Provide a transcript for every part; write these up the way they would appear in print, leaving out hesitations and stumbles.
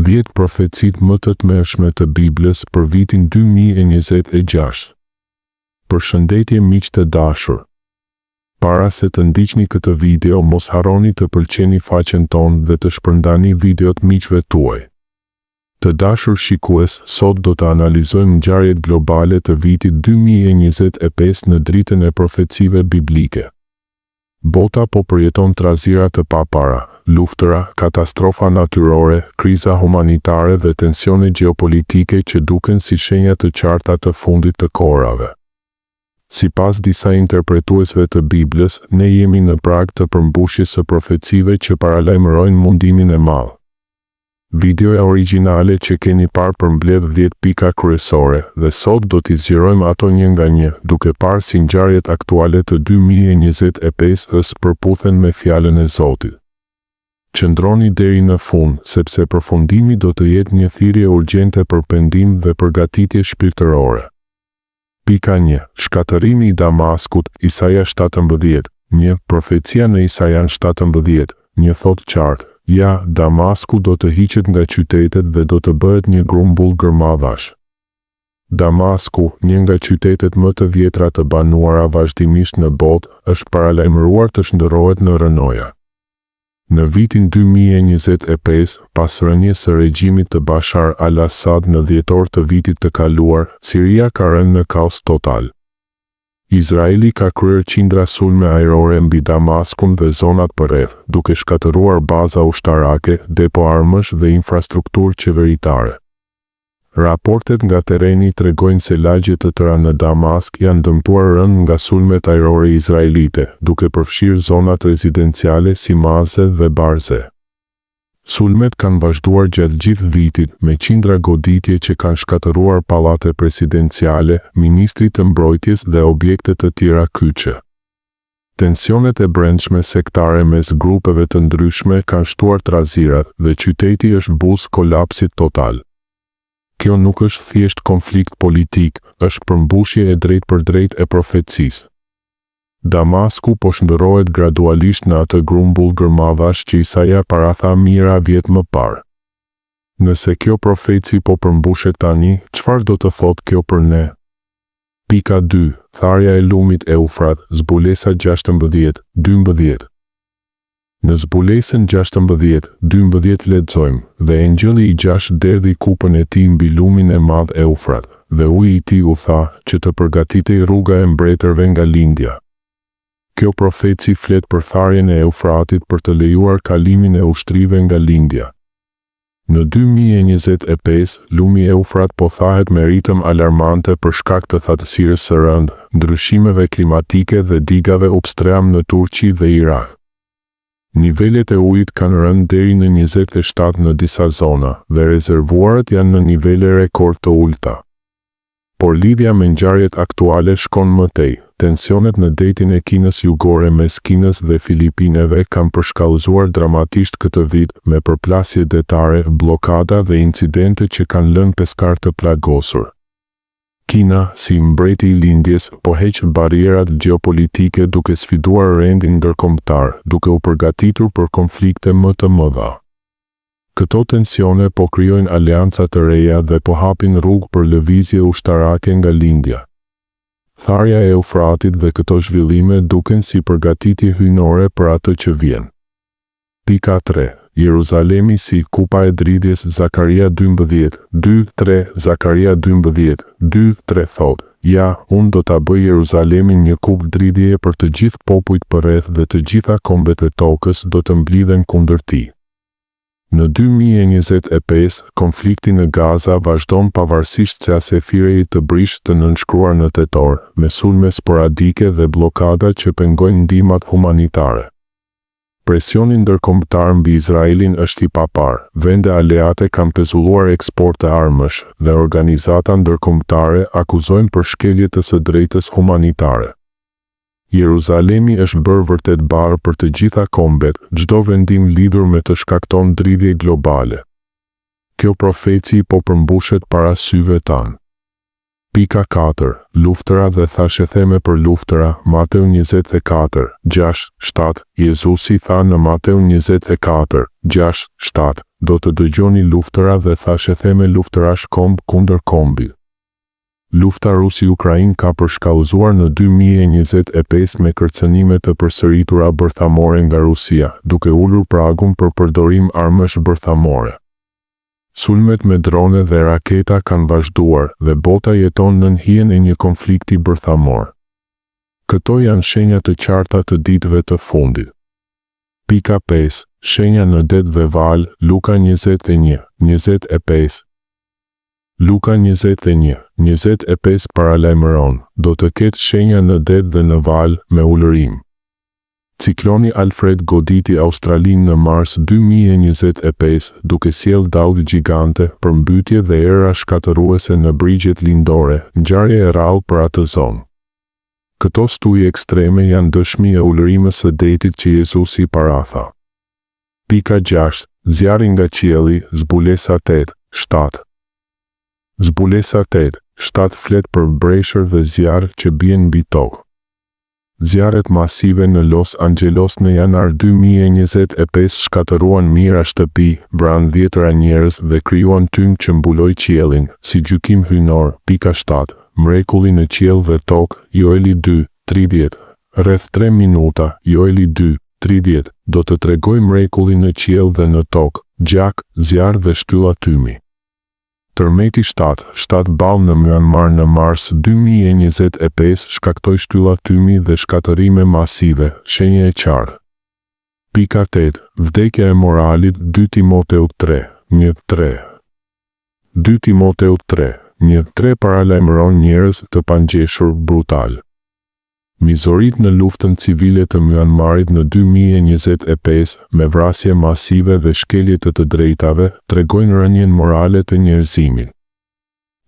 10 profecit më të tmerrshme të Biblës për vitin 2026. Përshëndetje miq të dashur. Para se të ndiqni këtë video, mos harroni të pëlqeni faqen tonë dhe të shpërndani videot miqve tuaj. Të dashur shikues, sot do të analizojmë ngjarjet globale të vitit 2025 në dritën e profecive biblike. Bota po përjeton trazira të papara, luftëra, katastrofa natyrore, kriza humanitare dhe tensione gjeopolitike që duken si shenja të qarta të fundit të kohërave. Sipas disa interpretuesve të Biblës, ne jemi në prag të përmbushjes së profecive që paralajmërojnë mundimin e madh. Videoja origjinale që keni parë përmbledh 10 pika kryesore dhe sot do t'i zgjerojmë ato një nga një, duke parë si ngjarjet aktuale të 2025-s përputhen me fjalën e Zotit. Qëndroni deri në fund, sepse përfundimi do të jetë një thirrje urgjente për pendim dhe përgatitje shpirtërore. Pika 1. Shkatërimi i Damaskut, Isaia 17. 1. Profecia në Isaian 17. 1 thot qartë: ja, Damasku do të hiqet nga qytetet dhe do të bëhet një grumbull gërmavash. Damasku, një nga qytetet më të vjetra të banuara vazhdimisht në botë, është paralajmëruar të shndërrohet në rënoja. Në vitin 2025, pas rënies së regjimit të Bashar al-Assad në dhjetor të vitit të kaluar, Siria ka rënë në kaos total. Izraeli ka kryer qindra sulme ajrore mbi Damaskun dhe zonat përreth, duke shkatëruar baza ushtarake, depo armësh dhe infrastrukturë qeveritare. Raportet nga tereni tregojnë se lagje të tëra në Damask janë dëmtuar rënd nga sulmet ajrore izraelite, duke përfshirë zonat rezidenciale si Maze dhe Barze. Sulmet kanë vazhduar gjatë gjithë vitit, me qindra goditje që kanë shkatëruar pallate presidenciale, ministri të mbrojtjes dhe objekte të tjera kyçe. Tensionet e brendshme sektare mes grupeve të ndryshme kanë shtuar trazirat dhe qyteti është buzë kolapsit total. Kjo nuk është thjesht konflikt politik, është përmbushje e drejtpërdrejtë e profecisë. Damasku po shndërrohet gradualisht në atë grumbull gërmavash që Isaia paratha mijëra vjet më parë. Nëse kjo profeci po përmbushet tani, çfarë do të thotë kjo për ne? Pika 2. Tharja e lumit Eufrat, Zbulesa 16:12. Në Zbulesën 16:12 lexojmë: dhe engjëlli i 6 derdhi kupën e tij mbi lumin e madh Eufrat, dhe uji i tij u tha që të përgatitej rruga e mbretërve nga lindja. Kjo profeci flet për tharjen e Eufratit për të lejuar kalimin e ushtrive nga lindja. Në 2025, lumi Eufrat po thahet me ritëm alarmante për shkak të thatësirës së rëndë, ndryshimeve klimatike dhe digave upstream në Turqi dhe Irak. Nivelet e ujit kanë rënë deri në 27 në disa zona dhe rezervuarët janë në nivele rekord të ulta. Por lidhja me ngjarjet aktuale shkon më tej. Tensionet në detin e Kinës Jugore mes Kinës dhe Filipineve kanë përshkallëzuar dramatisht këtë vit, me përplasje detare, bllokada dhe incidente që kanë lënë peskar të plagosur. Kina, si mbreti i lindjes, po heq barierat gjeopolitike duke sfiduar rendin ndërkombëtar, duke u përgatitur për konflikte më të mëdha. Këto tensione po krijojnë aleanca të reja dhe po hapin rrugë për lëvizje ushtarake nga lindja. Tharja e Eufratit dhe këto zhvillime duken si përgatitje hyjnore për atë që vjen. Pika 3. Jeruzalemi si kupa e dridhjes, Zakaria 12:2-3. Zakaria 12:2-3 thot: ja, unë do ta bëj Jeruzalemin një kupë dridhjeje për të gjithë popujt përreth dhe të gjitha kombet e tokës do të mblidhen kundër tij. Në 2025, konflikti në Gaza vazhdon pavarësisht se asefirei të brisht të nënshkruar në tetor, me sulme sporadike dhe bllokada që pengojnë ndihmat humanitare. Presioni ndërkombëtar mbi Izraelin është i papar, vende aleate kanë pezulluar eksporte armësh dhe organizata ndërkombëtare akuzojnë për shkelje të së drejtës humanitare. Jeruzalemi është bërë vërtet barë për të gjitha kombet, çdo vendim lidhur me të shkakton dridhje globale. Kjo profeci po përmbushet para syve tanë. Pika 4. Luftëra dhe thashe theme për luftëra, Mateu 24:6-7. Jezusi tha në Mateu 24:6-7: do të dëgjoni luftëra dhe thashe theme luftërash komb kundër kombi. Lufta Rusi-Ukrainë ka përshkallëzuar në 2025 me kërcënime të përsëritura bërthamore nga Rusia, duke ulur pragun për përdorim armësh bërthamore. Sulmet me drone dhe raketa kanë vazhduar dhe bota jeton në hijen e një konflikti bërthamor. Këto janë shenja të qarta të ditëve të fundit. Pika 5. Shenja në det dhe val, Luka 21:25. Luka 21:25 paralajmëron, do të ketë shenja në det dhe në val me ulërim. Cikloni Alfred goditi Australinë në mars 2025 duke sjellë daudh gjigante, përmbytje dhe era shkatëruese në brigjet lindore, ngjarje e rrallë për atë zonë. Këto stuje ekstreme janë dëshmi e ulërimës së detit që Jezusi paratha. Pika 6. Zjarri nga qielli, zbulesa 8:7. Zbulesa 8:7 flet për breshër dhe zjarr që bien mbi tokë. Zjarret masive në Los Angeles në janar 2025 shkatëruan mijëra shtëpi, branë dhjetëra njerëz dhe krijuan tyngë që mbuloi qiellin, si gjykim hyjnor. Pika 7. Mrekulli në qiell dhe tokë, Joeli 2:30. Rreth 3 minuta, Joeli 2:30, do të tregoj mrekullin në qiell dhe në tokë, gjak, zjarr dhe shtylla tymi. Tërmeti 7 ballë në Myanmar në mars 2025 shkaktoi shtylla tymi dhe shkatërime masive, shenje e qartë. Pika 8. Vdekja e moralit, 2 Timoteut 3:1-3. 2 Timoteut 3:1-3 paralajmëron njerëz të pangjeshur brutal. Mizorit në luftën civile të Myanmarit në 2025 me vrasje masive dhe shkelje të drejtave tregojnë rënien morale të njerëzimit.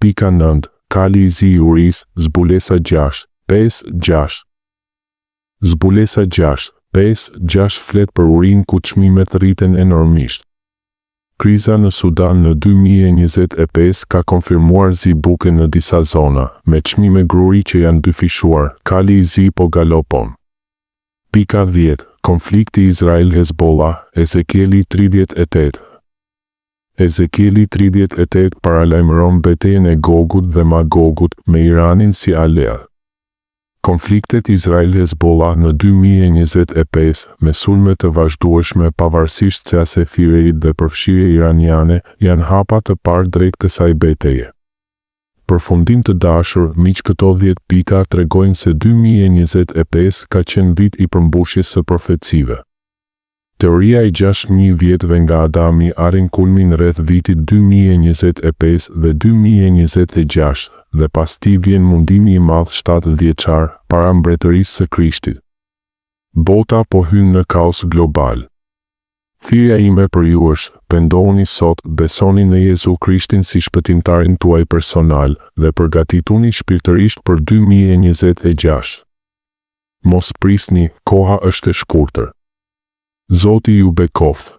Pika 9. Kali i zi Uris, zbulesa 6:5-6. Zbulesa 6:5-6 flet për urinë ku çmimet rriten enormisht. Kriza në Sudan në 2025 ka konfirmuar zibuke në disa zona, me çmime gruri që janë dyfishuar, kali i zi po galopon. Pika 10. Konflikti Izrael-Hezbollah, Ezekieli 38. Ezekieli 38 paralajmëron betejën e Gogut dhe Magogut me Iranin si aleat. Konfliktet Izrael-Hezbollah në 2025 me sulme të vazhdueshme pavarësisht se asefirejit dhe përfshirje iraniane janë hapa të parë drejt kësaj betejë. Përfundim të dashur, miq, këto 10 pika tregojnë se 2025 ka qenë vit i përmbushjes së profecive. Teoria e 6.000 vjetëve nga Adami arrin kulmin rreth vitit 2025 dhe 2026, dhe pas tij vjen mundimi i madh 70 vjeçar para mbretërisë së Krishtit. Bota po hyn në kaos global. Thirrja ime për ju është: pendohuni sot, besoni në Jezu Krishtin si shpëtimtarin tuaj personal dhe përgatituni shpirtërisht për 2026. Mos prisni, koha është e shkurtër. Zoti ju bekoft.